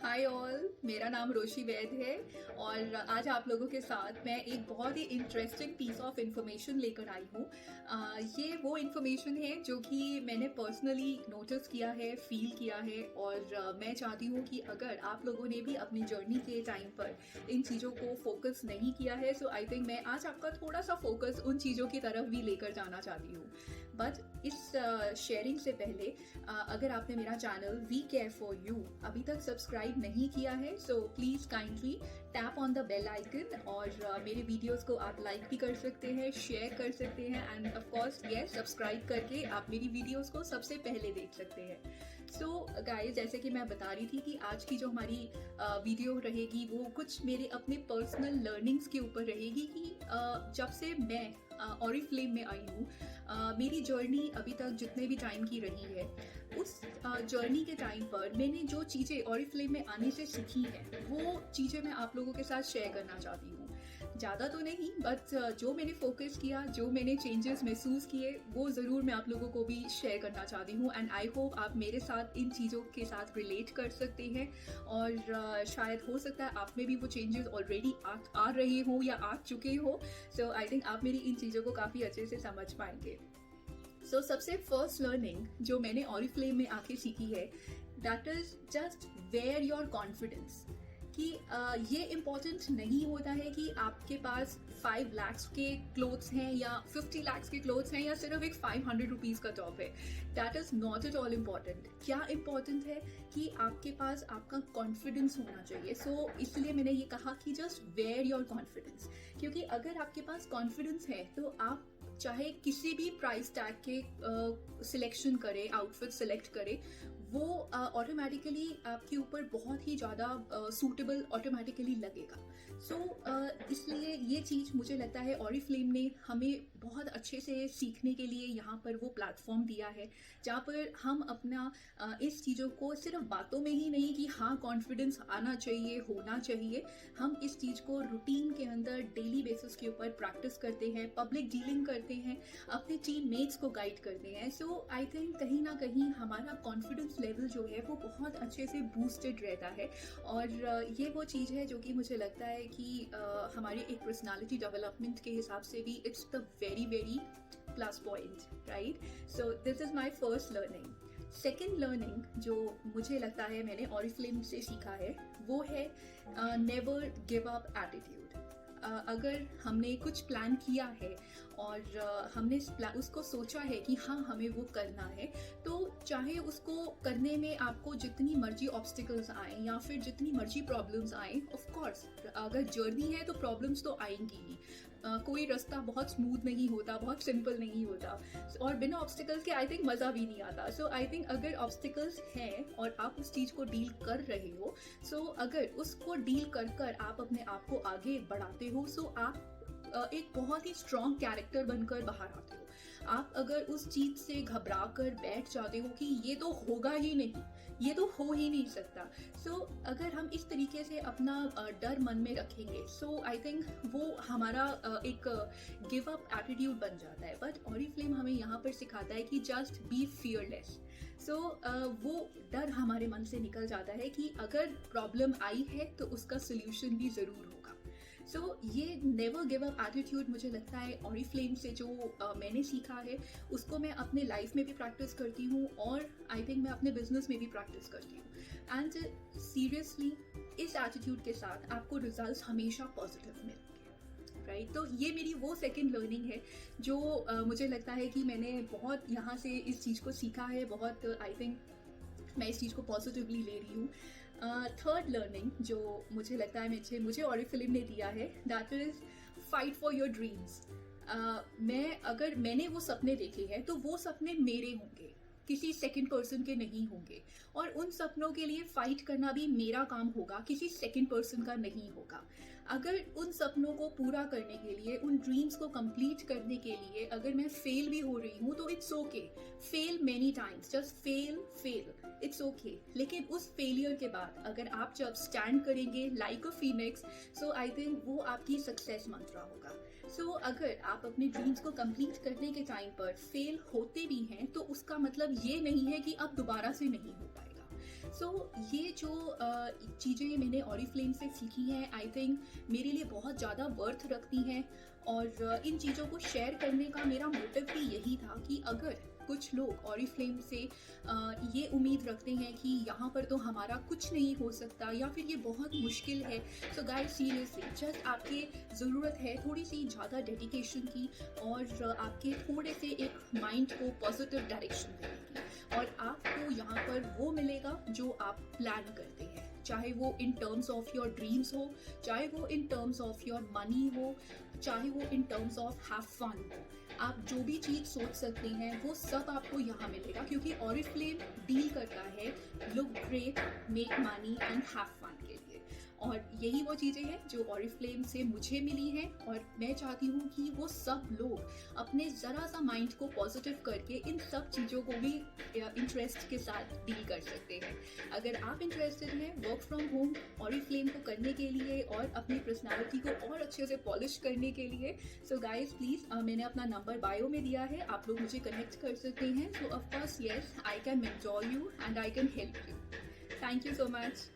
Hi all, मेरा नाम रोशी वैद है और आज आप लोगों के साथ मैं एक बहुत ही इंटरेस्टिंग पीस ऑफ इंफॉर्मेशन लेकर आई हूँ। ये वो इन्फॉर्मेशन है जो कि मैंने पर्सनली नोटिस किया है, फील किया है और मैं चाहती हूँ कि अगर आप लोगों ने भी अपनी जर्नी के टाइम पर इन चीज़ों को फोकस नहीं किया है, सो आई थिंक मैं आज आपका थोड़ा सा फोकस उन चीज़ों की तरफ भी लेकर जाना चाहती हूँ। बट इस शेयरिंग से पहले अगर आपने मेरा channel we care for you अभी तक सब्सक्राइब नहीं किया है, so please kindly tap on the bell icon और मेरे वीडियोस को आप लाइक भी कर सकते हैं, शेयर कर सकते हैं end of course yes, subscribe करके आप मेरी वीडियोस को सबसे पहले देख सकते हैं। सो गाइस, जैसे कि मैं बता रही थी कि आज की जो हमारी वीडियो रहेगी वो कुछ मेरे अपने पर्सनल लर्निंग्स के ऊपर रहेगी कि जब से मैं ऑरिफ्लेम में आई हूँ, मेरी जर्नी अभी तक जितने भी टाइम की रही है, उस जर्नी के टाइम पर मैंने जो चीज़ें ऑरिफ्लेम में आने से सीखी हैं वो चीज़ें मैं आप लोगों के साथ शेयर करना चाहती हूँ। ज़्यादा तो नहीं, बट जो मैंने फोकस किया, जो मैंने चेंजेस महसूस किए, वो ज़रूर मैं आप लोगों को भी शेयर करना चाहती हूँ एंड आई होप आप मेरे साथ इन चीज़ों के साथ रिलेट कर सकते हैं और शायद हो सकता है आप में भी वो चेंजेस ऑलरेडी आ रहे हो या आ चुके हो। सो आई थिंक आप मेरी इन चीज़ों को काफ़ी अच्छे से समझ पाएंगे। सो सबसे फर्स्ट लर्निंग जो मैंने ऑरिफ्लेम में आके सीखी है, that is just where your confidence. कि ये इम्पॉर्टेंट नहीं होता है कि आपके पास 5 lakhs के क्लोथ्स हैं या 50 lakhs के क्लोथ्स हैं या सिर्फ एक 500 रुपीज़ का टॉप है। That is not at all important. क्या इम्पॉर्टेंट है कि आपके पास आपका कॉन्फिडेंस होना चाहिए। सो इसलिए मैंने ये कहा कि जस्ट वेयर योर कॉन्फिडेंस, क्योंकि अगर आपके पास कॉन्फिडेंस है तो आप चाहे किसी भी प्राइस टैग के सिलेक्शन करें, आउटफिट सेलेक्ट करें, वो ऑटोमेटिकली आपके ऊपर बहुत ही ज़्यादा सूटेबल ऑटोमेटिकली लगेगा। सो इसलिए ये चीज़ मुझे लगता है ऑरिफ्लेम ने हमें बहुत अच्छे से सीखने के लिए यहाँ पर वो प्लेटफॉर्म दिया है, जहाँ पर हम अपना इस चीज़ों को सिर्फ बातों में ही नहीं कि हाँ कॉन्फिडेंस आना चाहिए, होना चाहिए, हम इस चीज़ को रूटीन के अंदर डेली बेसिस के ऊपर प्रैक्टिस करते हैं, पब्लिक डीलिंग करते हैं, अपने टीम मेट्स को गाइड करते हैं। सो आई थिंक कहीं ना कहीं हमारा कॉन्फिडेंस लेवल जो है वो बहुत अच्छे से बूस्टेड रहता है और ये वो चीज़ है जो कि मुझे लगता है कि हमारी एक पर्सनालिटी डेवलपमेंट के हिसाब से भी it's the very very plus point, right. So this is my first learning. Second learning जो मुझे लगता है मैंने ऑरिफ्लेम से सीखा है वो है नेवर गिव अप एटीट्यूड। अगर हमने कुछ प्लान किया है और हमने उसको सोचा है कि हाँ हमें वो करना है, तो चाहे उसको करने में आपको जितनी मर्जी ऑब्स्टिकल्स आए या फिर जितनी मर्जी प्रॉब्लम्स आए, ऑफ कोर्स अगर जर्नी है तो प्रॉब्लम्स तो आएंगी ही। कोई रास्ता बहुत स्मूथ नहीं होता, बहुत सिंपल नहीं होता और बिना ऑब्स्टिकल्स के आई थिंक मज़ा भी नहीं आता। सो आई थिंक अगर ऑब्स्टिकल्स हैं और आप उस चीज़ को डील कर रहे हो, सो अगर उसको डील कर आप अपने आप को आगे बढ़ाते हो, सो आप एक बहुत ही स्ट्रॉन्ग कैरेक्टर बनकर बाहर आते हो। आप अगर उस चीज से घबरा कर बैठ जाते हो कि ये तो होगा ही नहीं, ये तो हो ही नहीं सकता, सो अगर हम इस तरीके से अपना डर मन में रखेंगे, सो आई थिंक वो हमारा एक गिव अप एटीट्यूड बन जाता है। बट ऑरिफ्लेम हमें यहाँ पर सिखाता है कि जस्ट बी फियरलेस। सो वो डर हमारे मन से निकल जाता है कि अगर प्रॉब्लम आई है तो उसका सोल्यूशन भी जरूर होगा। सो ये नेवर गिव अप एटीट्यूड मुझे लगता है ऑरिफ्लेम से जो मैंने सीखा है उसको मैं अपने लाइफ में भी प्रैक्टिस करती हूँ और आई थिंक मैं अपने बिजनेस में भी प्रैक्टिस करती हूँ एंड सीरियसली इस एटीट्यूड के साथ आपको रिजल्ट्स हमेशा पॉजिटिव मिलेंगे, राइट। तो ये मेरी वो सेकेंड लर्निंग है जो मुझे लगता है कि मैंने बहुत यहाँ से इस चीज़ को सीखा है, बहुत आई थिंक मैं इस चीज़ को पॉजिटिवली ले रही हूँ। थर्ड लर्निंग जो मुझे लगता है मुझे ऑरिफ्लेम ने दिया है, that is fight for your dreams. अगर मैंने वो सपने देखे हैं तो वो सपने मेरे होंगे, किसी सेकंड पर्सन के नहीं होंगे और उन सपनों के लिए फाइट करना भी मेरा काम होगा, किसी सेकंड पर्सन का नहीं होगा। अगर उन सपनों को पूरा करने के लिए, उन ड्रीम्स को कंप्लीट करने के लिए अगर मैं फेल भी हो रही हूँ तो it's okay, fail many times, just fail, it's okay. लेकिन उस फेलियर के बाद अगर आप जब स्टैंड करेंगे like a Phoenix, so I think वो आपकी सक्सेस मंत्रा होगा। सो अगर आप अपने ड्रीम्स को कंप्लीट करने के टाइम पर फेल होते भी हैं तो उसका मतलब ये नहीं है कि अब दोबारा से नहीं हो पाएगा। सो ये जो चीज़ें मैंने ऑरिफ्लेम से सीखी हैं, आई थिंक मेरे लिए बहुत ज़्यादा वर्थ रखती हैं। और इन चीज़ों को शेयर करने का मेरा मोटिव भी यही था कि अगर कुछ लोग ऑरिफ्लेम से ये उम्मीद रखते हैं कि यहाँ पर तो हमारा कुछ नहीं हो सकता या फिर ये बहुत मुश्किल है, सो गाइस सीरियसली जस्ट आपके ज़रूरत है थोड़ी सी ज़्यादा डेडिकेशन की और आपके थोड़े से एक माइंड को पॉजिटिव डायरेक्शन देने की, और आपको यहाँ पर वो मिलेगा जो आप प्लान करते हैं, चाहे वो in terms of your dreams हो, चाहे वो in terms of your money हो, चाहे वो in terms of have fun हो। आप जो भी चीज़ सोच सकते हैं वो सब आपको यहाँ मिलेगा, क्योंकि ऑरिफ्लेम डील करता है look great, make money and have fun के लिए। और यही वो चीज़ें हैं जो ऑरिफ्लेम से मुझे मिली हैं, और मैं चाहती हूँ कि वो सब लोग अपने ज़रा सा माइंड को पॉजिटिव करके इन सब चीज़ों को भी इंटरेस्ट के साथ डील कर सकते हैं। अगर आप इंटरेस्टेड हैं वर्क फ्रॉम होम ऑरिफ्लेम को करने के लिए और अपनी पर्सनालिटी को और अच्छे से पॉलिश करने के लिए, सो गाइज प्लीज़ मैंने अपना नंबर बायो में दिया है, आप लोग मुझे कनेक्ट कर सकते हैं। सो of course yes, I can mentor you and I can help you. Thank you so much.